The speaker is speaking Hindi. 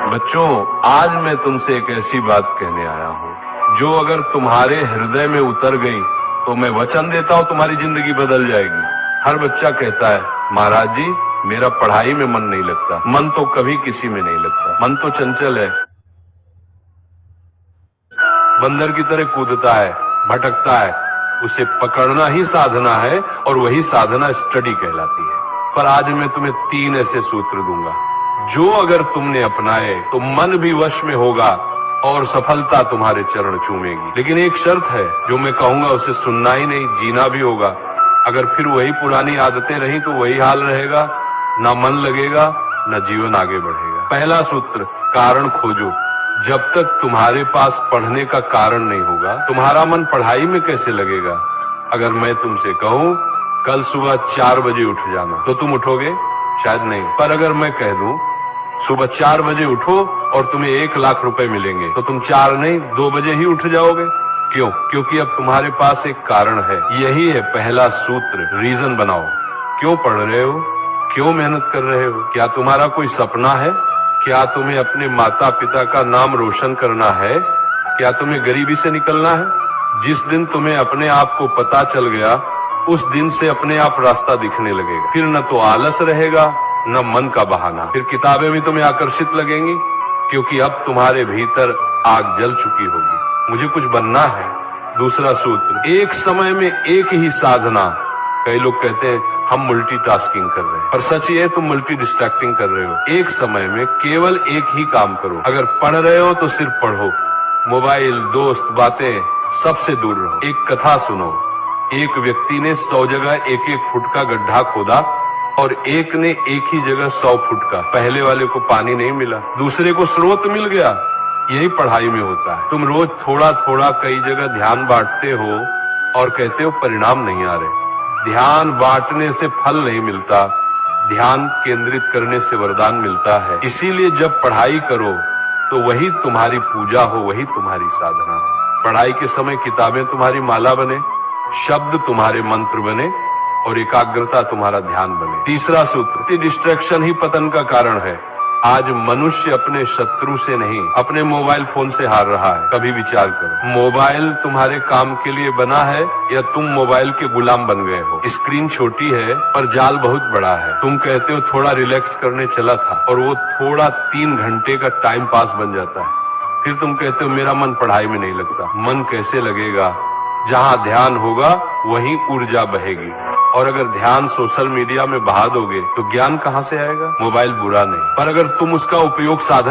बच्चों, आज मैं तुमसे एक ऐसी बात कहने आया हूँ जो अगर तुम्हारे हृदय में उतर गई तो मैं वचन देता हूँ तुम्हारी जिंदगी बदल जाएगी। हर बच्चा कहता है, महाराज जी मेरा पढ़ाई में मन नहीं लगता। मन तो कभी किसी में नहीं लगता, मन तो चंचल है, बंदर की तरह कूदता है, भटकता है। उसे पकड़ना ही साधना है और वही साधना स्टडी कहलाती है। पर आज मैं तुम्हें 3 ऐसे सूत्र दूंगा जो अगर तुमने अपनाए तो मन भी वश में होगा और सफलता तुम्हारे चरण चूमेगी। लेकिन एक शर्त है, जो मैं कहूंगा उसे सुनना ही नहीं, जीना भी होगा। अगर फिर वही पुरानी आदतें रही तो वही हाल रहेगा, ना मन लगेगा ना जीवन आगे बढ़ेगा। पहला सूत्र, कारण खोजो। जब तक तुम्हारे पास पढ़ने का कारण नहीं होगा, तुम्हारा मन पढ़ाई में कैसे लगेगा। अगर मैं तुमसे कहूं कल सुबह 4 बजे उठ जाना, तो तुम उठोगे? शायद नहीं। पर अगर मैं कह दूं सुबह 4 बजे उठो और तुम्हें 1 लाख रुपए मिलेंगे, तो तुम 4 नहीं 2 बजे ही उठ जाओगे। क्यों? क्योंकि अब तुम्हारे पास एक कारण है। यही है पहला सूत्र, रीजन बनाओ। क्यों पढ़ रहे हो, क्यों मेहनत कर रहे हो? क्या तुम्हारा कोई सपना है? क्या तुम्हें अपने माता पिता का नाम रोशन करना है? क्या तुम्हें गरीबी से निकलना है? जिस दिन तुम्हें अपने आप को पता चल गया, उस दिन से अपने आप रास्ता दिखने लगेगा। फिर न तो आलस रहेगा न मन का बहाना। फिर किताबें भी तुम्हें आकर्षित लगेंगी, क्योंकि अब तुम्हारे भीतर आग जल चुकी होगी। मुझे कुछ बनना है। दूसरा सूत्र, एक समय में एक ही साधना। कई लोग कहते हैं हम मल्टीटास्किंग कर रहे हैं, पर सच ये है तुम मल्टी डिस्ट्रैक्टिंग कर रहे हो। एक समय में केवल एक ही काम करो। अगर पढ़ रहे हो तो सिर्फ पढ़ो, मोबाइल, दोस्त, बातें सबसे दूर रहो। एक कथा सुनो। एक व्यक्ति ने 100 जगह 1-1 फुट का गड्ढा खोदा और एक ने एक ही जगह 100 फुट का। पहले वाले को पानी नहीं मिला, दूसरे को स्रोत मिल गया। यही पढ़ाई में होता है। तुम रोज थोड़ा थोड़ा कई जगह ध्यान बांटते हो और कहते हो परिणाम नहीं आ रहे। ध्यान बांटने से फल नहीं मिलता, ध्यान केंद्रित करने से वरदान मिलता है। इसीलिए जब पढ़ाई करो तो वही तुम्हारी पूजा हो, वही तुम्हारी साधना हो। पढ़ाई के समय किताबें तुम्हारी माला बने, शब्द तुम्हारे मंत्र बने और एकाग्रता तुम्हारा ध्यान बने। तीसरा सूत्र, डिस्ट्रैक्शन ही पतन का कारण है। आज मनुष्य अपने शत्रु से नहीं, अपने मोबाइल फोन से हार रहा है। कभी विचार करो, मोबाइल तुम्हारे काम के लिए बना है या तुम मोबाइल के गुलाम बन गए हो? स्क्रीन छोटी है पर जाल बहुत बड़ा है। तुम कहते हो थोड़ा रिलैक्स करने चला था और वो थोड़ा 3 घंटे का टाइम पास बन जाता है। फिर तुम कहते हो मेरा मन पढ़ाई में नहीं लगता। मन कैसे लगेगा? जहाँ ध्यान होगा वहीं ऊर्जा बहेगी। और अगर ध्यान सोशल मीडिया में बहा दोगे तो ज्ञान कहाँ से आएगा? मोबाइल बुरा नहीं, पर अगर तुम उसका उपयोग साधन